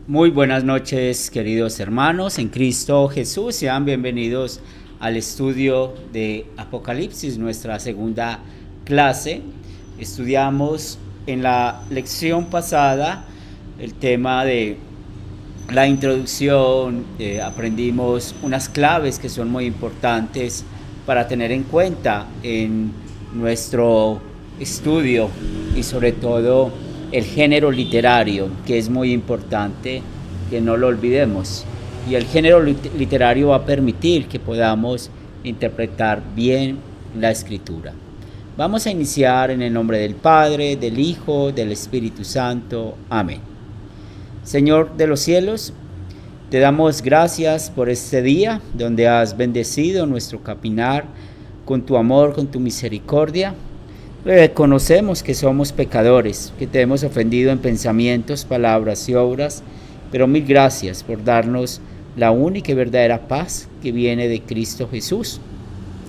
Muy buenas noches, queridos hermanos en Cristo Jesús. Sean bienvenidos al estudio de Apocalipsis, nuestra segunda clase. Estudiamos en la lección pasada el tema de la introducción. Aprendimos unas claves que son muy importantes para tener en cuenta en nuestro estudio y sobre todo el género literario, que es muy importante que no lo olvidemos. Y el género literario va a permitir que podamos interpretar bien la Escritura. Vamos a iniciar en el nombre del Padre, del Hijo, del Espíritu Santo. Amén. Señor de los cielos, te damos gracias por este día donde has bendecido nuestro caminar con tu amor, con tu misericordia. Reconocemos que somos pecadores, que te hemos ofendido en pensamientos, palabras y obras, pero mil gracias por darnos la única y verdadera paz que viene de Cristo Jesús.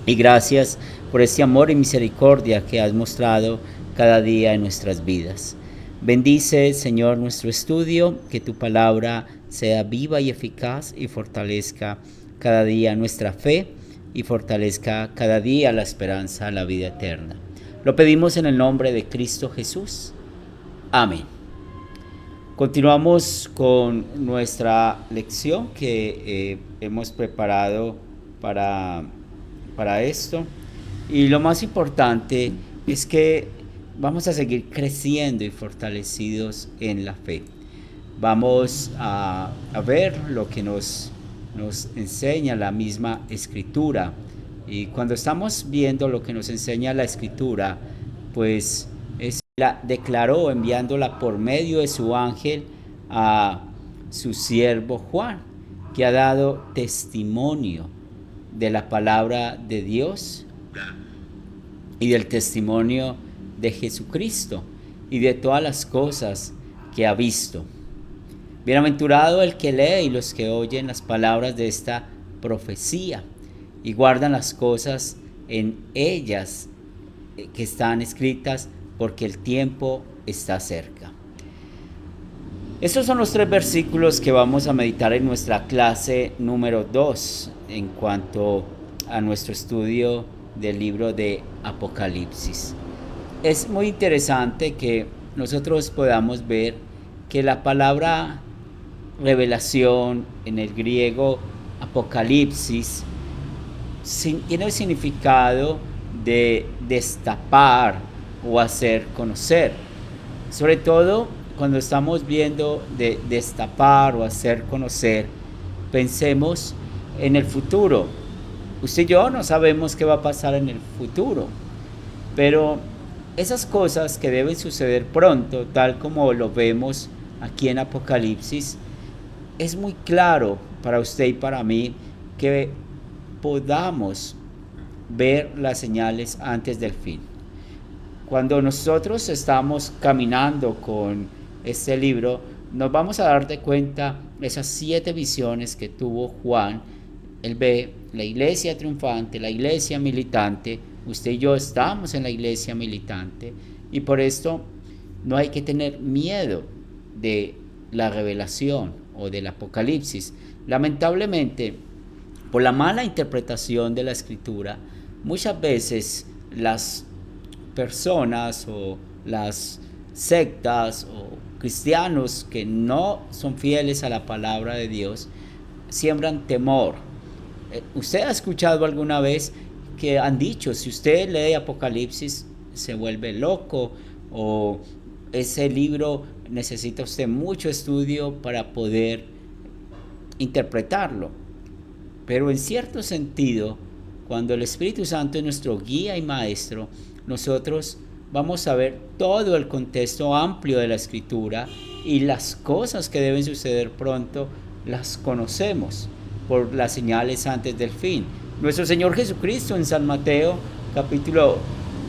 Y gracias por ese amor y misericordia que has mostrado cada día en nuestras vidas. Bendice, Señor, nuestro estudio, que tu palabra sea viva y eficaz y fortalezca cada día nuestra fe y fortalezca cada día la esperanza a la vida eterna. Lo pedimos en el nombre de Cristo Jesús. Amén. Continuamos con nuestra lección que hemos preparado para esto. Y lo más importante es que vamos a seguir creciendo y fortalecidos en la fe. Vamos a ver lo que nos enseña la misma Escritura. Y cuando estamos viendo lo que nos enseña la Escritura, pues la declaró enviándola por medio de su ángel a su siervo Juan, que ha dado testimonio de la palabra de Dios y del testimonio de Jesucristo y de todas las cosas que ha visto. Bienaventurado el que lee y los que oyen las palabras de esta profecía y guardan las cosas en ellas que están escritas, porque el tiempo está cerca. Estos son los 3 versículos que vamos a meditar en nuestra clase número 2 en cuanto a nuestro estudio del libro de Apocalipsis. Es muy interesante que nosotros podamos ver que la palabra revelación en el griego Apocalipsis tiene el significado de destapar o hacer conocer. Sobre todo cuando estamos viendo de destapar o hacer conocer, pensemos en el futuro. Usted y yo no sabemos qué va a pasar en el futuro, pero esas cosas que deben suceder pronto, tal como lo vemos aquí en Apocalipsis, es muy claro para usted y para mí que podamos ver las señales antes del fin. Cuando nosotros estamos caminando con este libro, nos vamos a dar de cuenta de esas 7 visiones que tuvo Juan. Él ve la iglesia triunfante, la iglesia militante. Usted y yo estamos en la iglesia militante, y por esto no hay que tener miedo de la revelación o del Apocalipsis. Lamentablemente, por la mala interpretación de la Escritura, muchas veces las personas o las sectas o cristianos que no son fieles a la palabra de Dios siembran temor. ¿Usted ha escuchado alguna vez que han dicho, si usted lee Apocalipsis se vuelve loco, o ese libro necesita usted mucho estudio para poder interpretarlo? Pero en cierto sentido, cuando el Espíritu Santo es nuestro guía y maestro, nosotros vamos a ver todo el contexto amplio de la Escritura y las cosas que deben suceder pronto las conocemos por las señales antes del fin. Nuestro Señor Jesucristo en San Mateo capítulo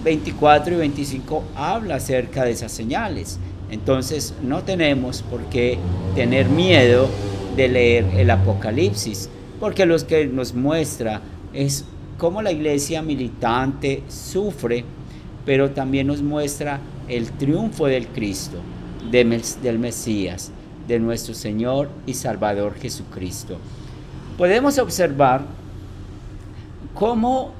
24 y 25 habla acerca de esas señales. Entonces no tenemos por qué tener miedo de leer el Apocalipsis, porque lo que nos muestra es cómo la iglesia militante sufre, pero también nos muestra el triunfo del Cristo, del Mesías, de nuestro Señor y Salvador Jesucristo. Podemos observar cómo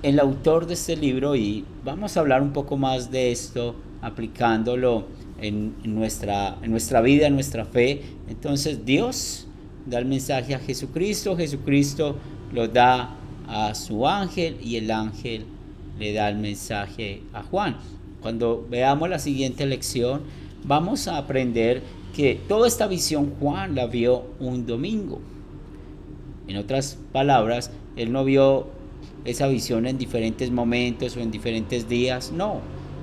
el autor de este libro, y vamos a hablar un poco más de esto aplicándolo en nuestra vida, en nuestra fe. Entonces Dios da el mensaje a Jesucristo, Jesucristo lo da a su ángel y el ángel le da el mensaje a Juan. Cuando veamos la siguiente lección, vamos a aprender que toda esta visión Juan la vio un domingo. En otras palabras, él no vio esa visión en diferentes momentos o en diferentes días, no,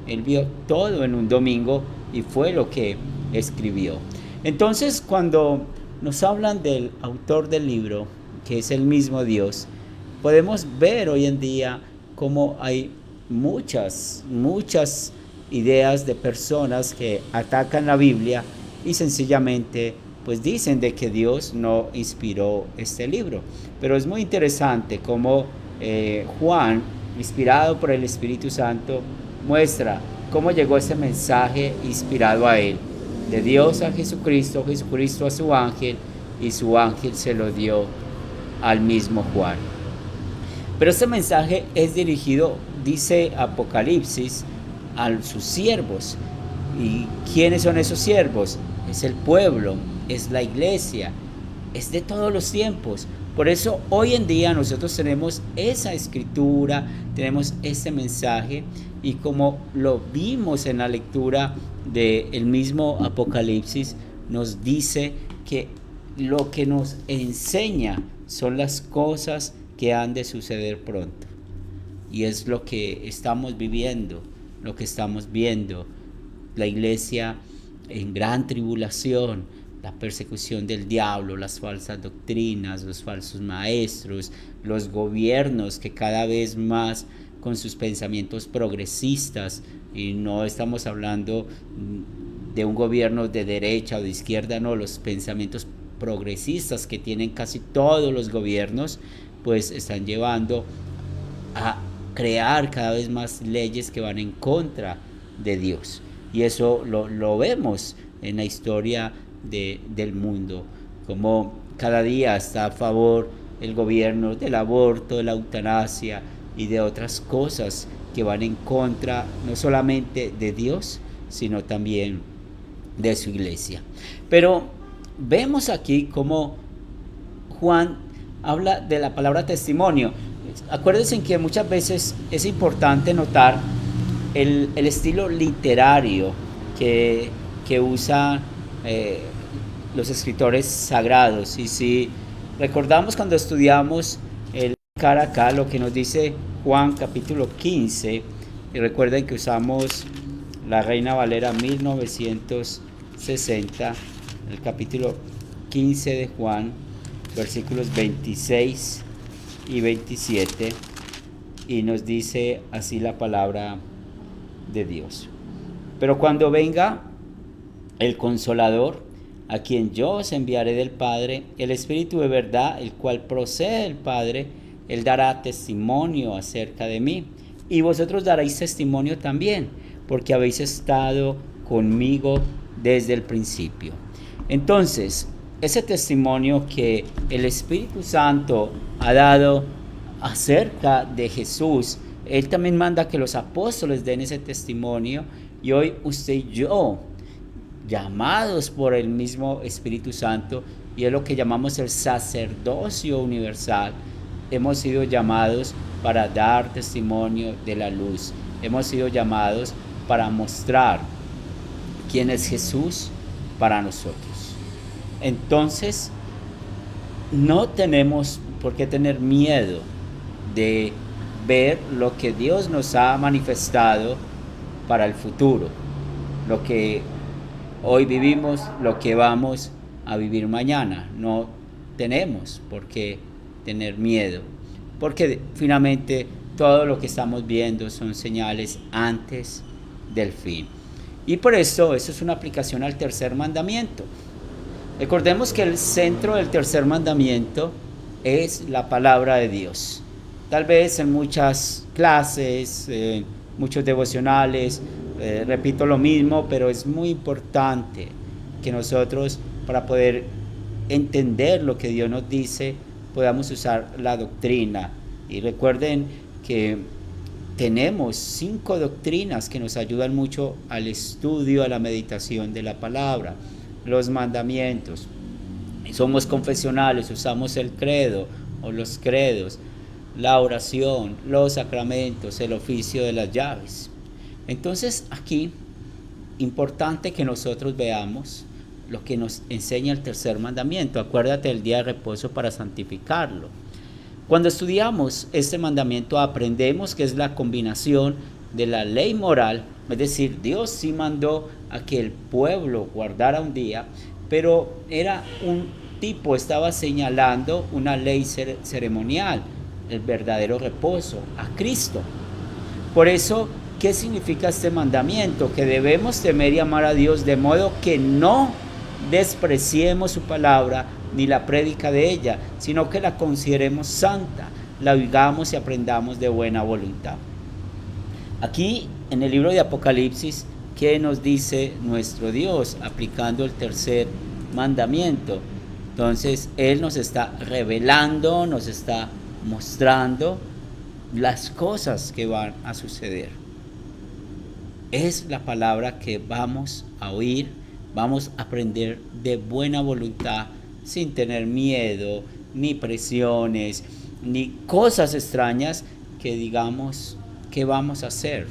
él vio todo en un domingo y fue lo que escribió. Entonces, cuando nos hablan del autor del libro, que es el mismo Dios, podemos ver hoy en día cómo hay muchas ideas de personas que atacan la Biblia y sencillamente pues dicen de que Dios no inspiró este libro. Pero es muy interesante cómo Juan, inspirado por el Espíritu Santo, muestra cómo llegó ese mensaje inspirado a él, de Dios a Jesucristo, Jesucristo a su ángel, y su ángel se lo dio al mismo Juan. Pero este mensaje es dirigido, dice Apocalipsis, a sus siervos. ¿Y quiénes son esos siervos? Es el pueblo, es la iglesia, es de todos los tiempos. Por eso hoy en día nosotros tenemos esa escritura, tenemos ese mensaje, y como lo vimos en la lectura del mismo Apocalipsis, nos dice que lo que nos enseña son las cosas que han de suceder pronto. Y es lo que estamos viviendo, lo que estamos viendo. La iglesia en gran tribulación, la persecución del diablo, las falsas doctrinas, los falsos maestros, los gobiernos que cada vez más con sus pensamientos progresistas, y no estamos hablando de un gobierno de derecha o de izquierda, no, los pensamientos progresistas que tienen casi todos los gobiernos, pues están llevando a crear cada vez más leyes que van en contra de Dios. Y eso lo vemos en la historia del mundo, como cada día está a favor el gobierno del aborto, de la eutanasia y de otras cosas que van en contra no solamente de Dios, sino también de su iglesia. Pero vemos aquí cómo Juan habla de la palabra testimonio. Acuérdense que muchas veces es importante notar el estilo literario que usa los escritores sagrados. Y si recordamos cuando estudiamos el cara a cara, lo que nos dice Juan capítulo 15, y recuerden que usamos la Reina Valera 1960, el capítulo 15 de Juan, versículos 26 y 27, y nos dice así la palabra de Dios. Pero cuando venga el Consolador, a quien yo os enviaré del Padre, el Espíritu de verdad, el cual procede del Padre, él dará testimonio acerca de mí, y vosotros daréis testimonio también, porque habéis estado conmigo desde el principio. Entonces, ese testimonio que el Espíritu Santo ha dado acerca de Jesús, él también manda que los apóstoles den ese testimonio, y hoy usted y yo, llamados por el mismo Espíritu Santo, y es lo que llamamos el sacerdocio universal, hemos sido llamados para dar testimonio de la luz. Hemos sido llamados para mostrar quién es Jesús para nosotros. Entonces, no tenemos por qué tener miedo de ver lo que Dios nos ha manifestado para el futuro, lo que hoy vivimos, lo que vamos a vivir mañana. No tenemos por qué tener miedo, porque finalmente todo lo que estamos viendo son señales antes del fin. Y por eso es una aplicación al tercer mandamiento. Recordemos que el centro del tercer mandamiento es la palabra de Dios. Tal vez en muchas clases, muchos devocionales, repito lo mismo, pero es muy importante que nosotros, para poder entender lo que Dios nos dice, podamos usar la doctrina. Y recuerden que tenemos 5 doctrinas que nos ayudan mucho al estudio, a la meditación de la palabra. Los mandamientos. Somos confesionales, usamos el credo o los credos, la oración, los sacramentos, el oficio de las llaves. Entonces aquí, importante que nosotros veamos lo que nos enseña el tercer mandamiento. Acuérdate del día de reposo para santificarlo. Cuando estudiamos este mandamiento aprendemos que es la combinación de la ley moral, es decir, Dios sí mandó a que el pueblo guardara un día, pero era un tipo, estaba señalando una ley ceremonial, el verdadero reposo, a Cristo. Por eso, ¿qué significa este mandamiento? Que debemos temer y amar a Dios de modo que no despreciemos su palabra ni la prédica de ella, sino que la consideremos santa, la oigamos y aprendamos de buena voluntad. Aquí en el libro de Apocalipsis, ¿qué nos dice nuestro Dios aplicando el tercer mandamiento? Entonces Él nos está revelando, nos está mostrando las cosas que van a suceder. Es la palabra que vamos a oír, vamos a aprender de buena voluntad, sin tener miedo, ni presiones, ni cosas extrañas que digamos qué vamos a hacer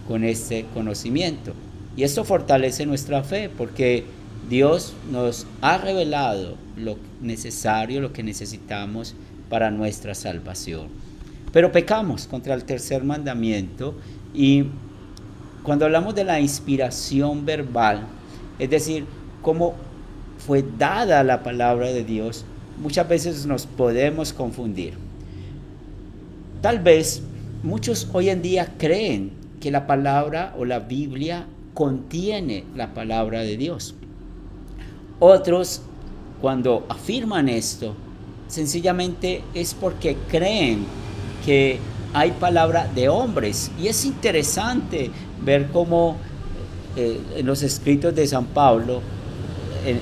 con este conocimiento. Y esto fortalece nuestra fe porque Dios nos ha revelado lo necesario, lo que necesitamos para nuestra salvación. Pero pecamos contra el tercer mandamiento y cuando hablamos de la inspiración verbal, es decir, cómo fue dada la palabra de Dios, muchas veces nos podemos confundir. Tal vez muchos hoy en día creen que la palabra o la Biblia contiene la palabra de Dios. Otros, cuando afirman esto, sencillamente es porque creen que hay palabra de hombres. Y es interesante ver cómo en los escritos de San Pablo,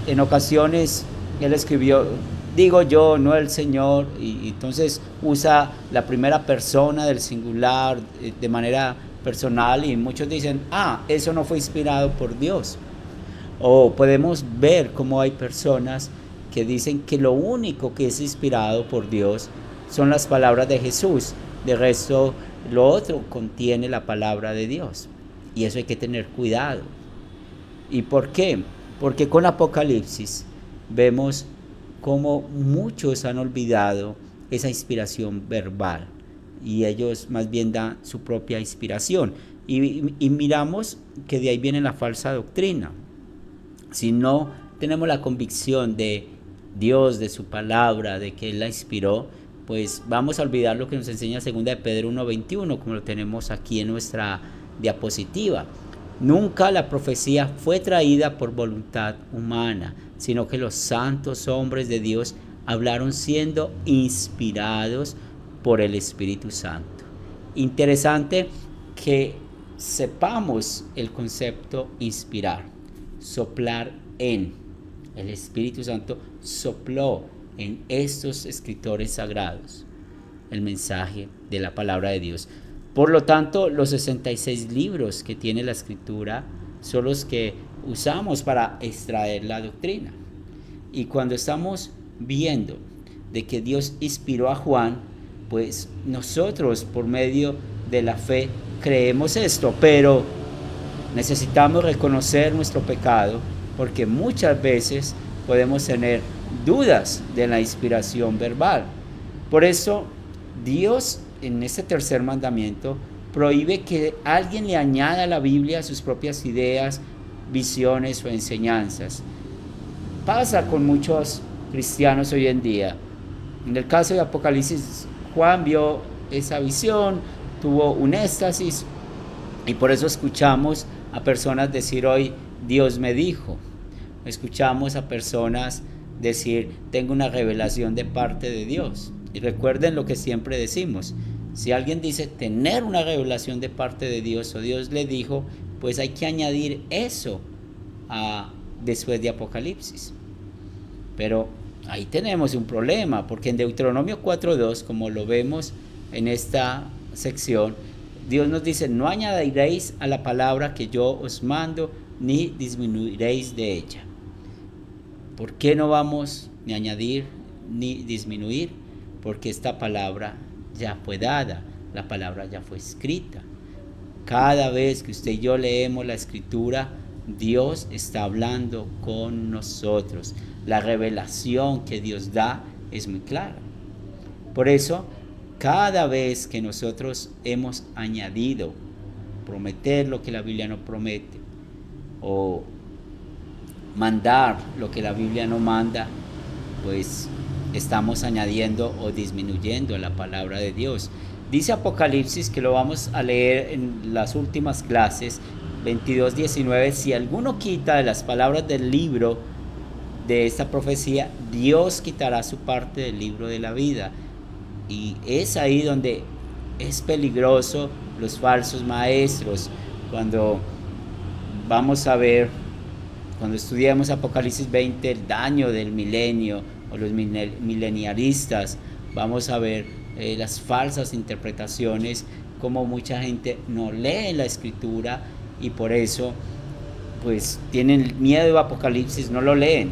en ocasiones él escribió, digo yo, no el Señor, y entonces usa la primera persona del singular de manera personal, y muchos dicen, eso no fue inspirado por Dios. O podemos ver cómo hay personas que dicen que lo único que es inspirado por Dios son las palabras de Jesús. De resto, lo otro contiene la palabra de Dios. Y eso hay que tener cuidado. ¿Y por qué? Porque con Apocalipsis vemos cómo muchos han olvidado esa inspiración verbal. Y ellos más bien dan su propia inspiración. Y miramos que de ahí viene la falsa doctrina. Si no tenemos la convicción de Dios, de su palabra, de que Él la inspiró, pues vamos a olvidar lo que nos enseña 2 de Pedro 1:21, como lo tenemos aquí en nuestra diapositiva. Nunca la profecía fue traída por voluntad humana, sino que los santos hombres de Dios hablaron siendo inspirados por el Espíritu Santo. Interesante que sepamos el concepto inspirar, soplar en. El Espíritu Santo sopló en estos escritores sagrados el mensaje de la palabra de Dios. Por lo tanto, los 66 libros que tiene la Escritura son los que usamos para extraer la doctrina. Y cuando estamos viendo de que Dios inspiró a Juan, pues nosotros por medio de la fe creemos esto, pero necesitamos reconocer nuestro pecado porque muchas veces podemos tener dudas de la inspiración verbal. Por eso Dios en este tercer mandamiento, prohíbe que alguien le añada a la Biblia sus propias ideas, visiones o enseñanzas. Pasa con muchos cristianos hoy en día. En el caso de Apocalipsis, Juan vio esa visión, tuvo un éxtasis, y por eso escuchamos a personas decir hoy, Dios me dijo. Escuchamos a personas decir, tengo una revelación de parte de Dios. Y recuerden lo que siempre decimos, si alguien dice tener una revelación de parte de Dios o Dios le dijo, pues hay que añadir eso después de Apocalipsis. Pero ahí tenemos un problema, porque en Deuteronomio 4:2, como lo vemos en esta sección, Dios nos dice, no añadiréis a la palabra que yo os mando, ni disminuiréis de ella. ¿Por qué no vamos ni añadir ni disminuir? Porque esta palabra ya fue dada, la palabra ya fue escrita. Cada vez que usted y yo leemos la escritura, Dios está hablando con nosotros. La revelación que Dios da es muy clara. Por eso, cada vez que nosotros hemos añadido prometer lo que la Biblia no promete o mandar lo que la Biblia no manda, pues estamos añadiendo o disminuyendo la palabra de Dios. Dice Apocalipsis, que lo vamos a leer en las últimas clases, 22:19, si alguno quita de las palabras del libro de esta profecía, Dios quitará su parte del libro de la vida. Y es ahí donde es peligroso los falsos maestros. Cuando vamos a ver, cuando estudiamos Apocalipsis 20, el daño del milenio o los milenialistas, vamos a ver las falsas interpretaciones, como mucha gente no lee la escritura y por eso pues tienen miedo de Apocalipsis, no lo leen,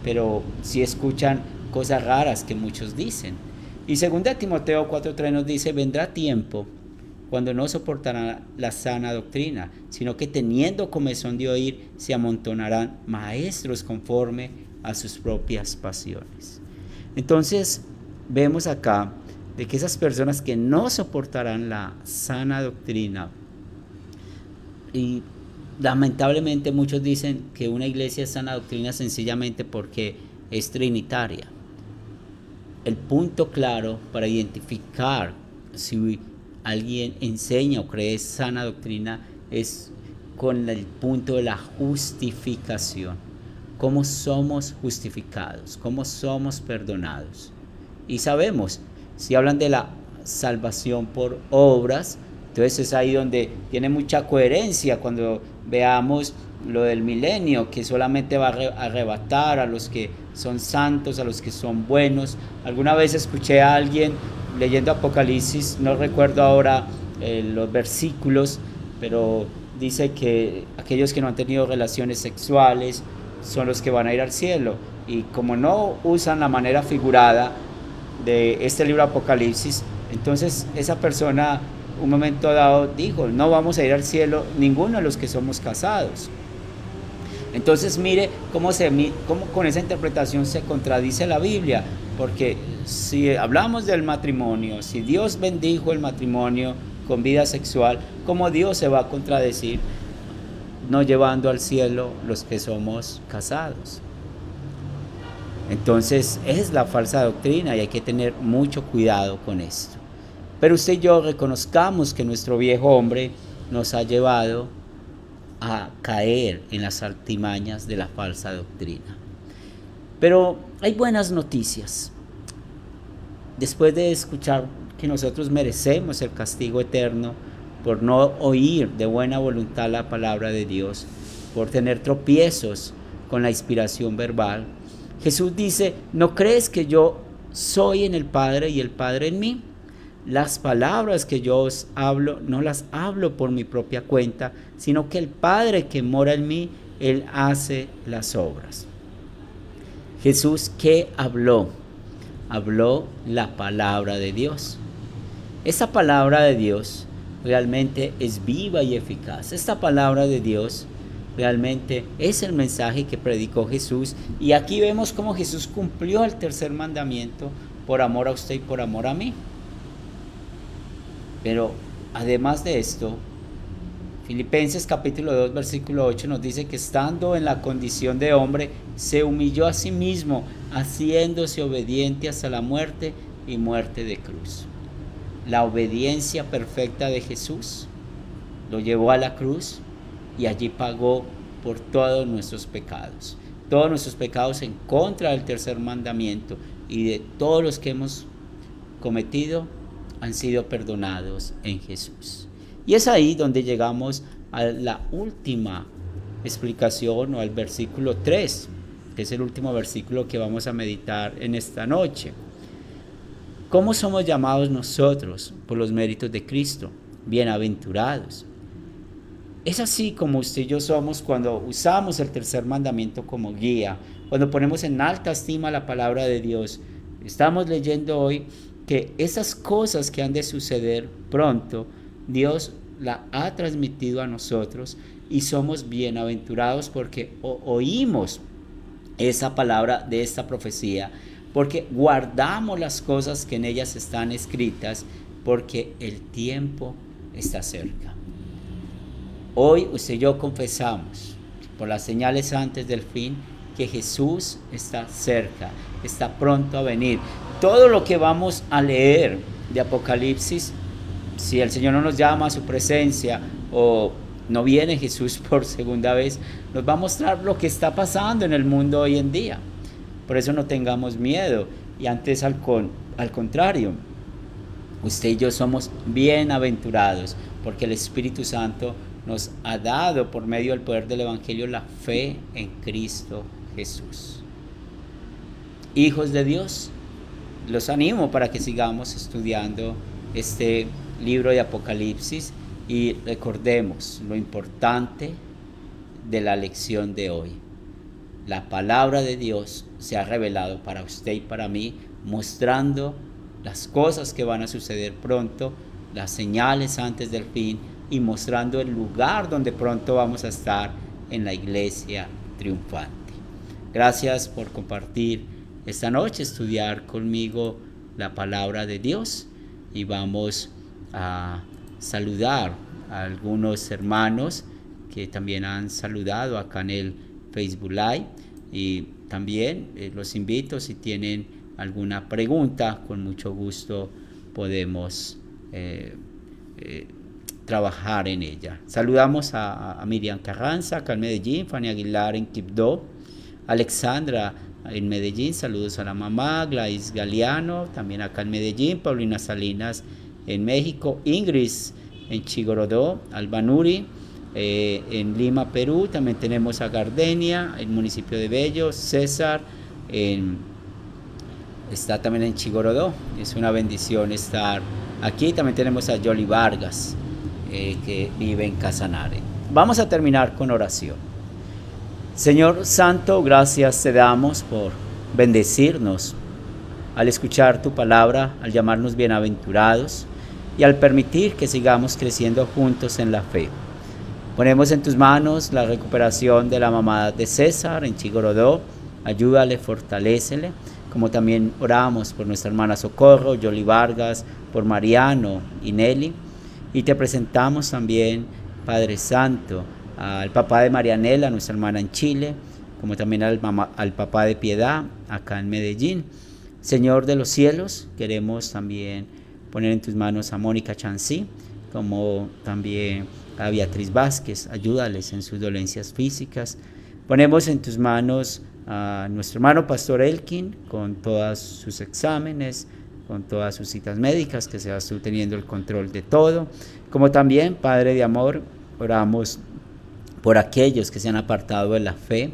pero sí escuchan cosas raras que muchos dicen. Y 2 Timoteo 4:3 nos dice, vendrá tiempo cuando no soportarán la sana doctrina, sino que teniendo comezón de oír, se amontonarán maestros conforme a sus propias pasiones. Entonces, vemos acá de que esas personas que no soportarán la sana doctrina, y lamentablemente muchos dicen que una iglesia es sana doctrina sencillamente porque es trinitaria. El punto claro para identificar si alguien enseña o cree sana doctrina es con el punto de la justificación. ¿Cómo somos justificados? ¿Cómo somos perdonados? Y sabemos, si hablan de la salvación por obras, entonces es ahí donde tiene mucha coherencia cuando veamos lo del milenio, que solamente va a arrebatar a los que son santos, a los que son buenos. Alguna vez escuché a alguien leyendo Apocalipsis, no recuerdo ahora los versículos, pero dice que aquellos que no han tenido relaciones sexuales son los que van a ir al cielo. Y como no usan la manera figurada de este libro Apocalipsis, entonces esa persona un momento dado dijo, no vamos a ir al cielo ninguno de los que somos casados. Entonces mire cómo con esa interpretación se contradice la Biblia, porque si hablamos del matrimonio, si Dios bendijo el matrimonio con vida sexual, ¿cómo Dios se va a contradecir no llevando al cielo los que somos casados? Entonces es la falsa doctrina y hay que tener mucho cuidado con esto. Pero usted y yo reconozcamos que nuestro viejo hombre nos ha llevado a caer en las artimañas de la falsa doctrina. Pero hay buenas noticias. Después de escuchar que nosotros merecemos el castigo eterno por no oír de buena voluntad la palabra de Dios, por tener tropiezos con la inspiración verbal, Jesús dice, ¿no crees que yo soy en el Padre y el Padre en mí? Las palabras que yo os hablo, no las hablo por mi propia cuenta, sino que el Padre que mora en mí, Él hace las obras. Jesús, ¿qué habló? Habló la palabra de Dios. Esa palabra de Dios realmente es viva y eficaz. Esta palabra de Dios realmente es el mensaje que predicó Jesús. Y aquí vemos cómo Jesús cumplió el tercer mandamiento por amor a usted y por amor a mí. Pero además de esto, Filipenses capítulo 2 versículo 8 nos dice que estando en la condición de hombre, se humilló a sí mismo, haciéndose obediente hasta la muerte y muerte de cruz. La obediencia perfecta de Jesús lo llevó a la cruz y allí pagó por todos nuestros pecados en contra del tercer mandamiento, y de todos los que hemos cometido han sido perdonados en Jesús. Y es ahí donde llegamos a la última explicación, o al versículo 3, que es el último versículo que vamos a meditar en esta noche. ¿Cómo somos llamados nosotros por los méritos de Cristo? Bienaventurados. Es así como usted y yo somos cuando usamos el tercer mandamiento como guía, cuando ponemos en alta estima la palabra de Dios. Estamos leyendo hoy que esas cosas que han de suceder pronto, Dios la ha transmitido a nosotros y somos bienaventurados porque oímos esa palabra de esta profecía, porque guardamos las cosas que en ellas están escritas, porque el tiempo está cerca. Hoy usted y yo confesamos por las señales antes del fin que Jesús está cerca, está pronto a venir. Todo lo que vamos a leer de Apocalipsis, si el Señor no nos llama a su presencia o no viene Jesús por segunda vez, nos va a mostrar lo que está pasando en el mundo hoy en día. Por eso no tengamos miedo, y antes al contrario, usted y yo somos bienaventurados porque el Espíritu Santo nos ha dado por medio del poder del Evangelio la fe en Cristo Jesús. Hijos de Dios, los animo para que sigamos estudiando este libro de Apocalipsis y recordemos lo importante de la lección de hoy. La palabra de Dios se ha revelado para usted y para mí, mostrando las cosas que van a suceder pronto, las señales antes del fin, y mostrando el lugar donde pronto vamos a estar en la iglesia triunfante. Gracias por compartir esta noche, estudiar conmigo la palabra de Dios, y vamos a saludar a algunos hermanos que también han saludado acá en el Facebook Live, y también los invito, si tienen alguna pregunta, con mucho gusto podemos trabajar en ella. Saludamos a Miriam Carranza acá en Medellín, Fanny Aguilar en Quibdó, Alexandra en Medellín, saludos a la mamá, Gladys Galeano también acá en Medellín, Paulina Salinas en México, Ingrid en Chigorodó, Albanuri en Lima, Perú, también tenemos a Gardenia, el municipio de Bello, César está también en Chigorodó, es una bendición estar aquí. También tenemos a Yoli Vargas, que vive en Casanare. Vamos a terminar con oración. Señor Santo, gracias te damos por bendecirnos al escuchar tu palabra, al llamarnos bienaventurados y al permitir que sigamos creciendo juntos en la fe. Ponemos en tus manos la recuperación de la mamá de César en Chigorodó. Ayúdale, fortalécele, como también oramos por nuestra hermana Socorro, Yoli Vargas, por Mariano y Nelly. Y te presentamos también, Padre Santo, al papá de Marianela, nuestra hermana en Chile, como también al papá de Piedad, acá en Medellín. Señor de los cielos, queremos también poner en tus manos a Mónica Chancí, como también a Beatriz Vázquez. Ayúdales en sus dolencias físicas. Ponemos en tus manos a nuestro hermano Pastor Elkin, con todos sus exámenes, con todas sus citas médicas, que seas tú teniendo el control de todo. Como también, Padre de amor, oramos por aquellos que se han apartado de la fe.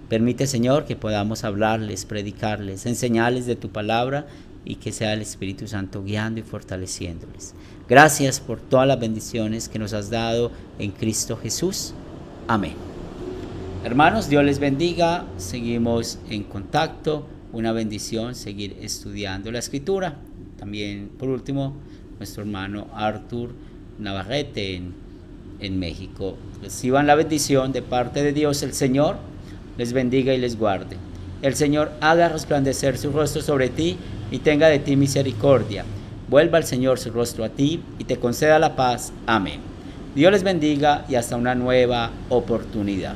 Permite, Señor, que podamos hablarles, predicarles, enseñarles de tu palabra, y que sea el Espíritu Santo guiando y fortaleciéndoles. Gracias por todas las bendiciones que nos has dado en Cristo Jesús. Amén. Hermanos, Dios les bendiga. Seguimos en contacto. Una bendición seguir estudiando la Escritura. También, por último, nuestro hermano Arthur Navarrete en México. Reciban la bendición de parte de Dios. El Señor les bendiga y les guarde. El Señor haga resplandecer su rostro sobre ti y tenga de ti misericordia. vuelva el Señor su rostro a ti y te conceda la paz. Amén. Dios les bendiga y hasta una nueva oportunidad.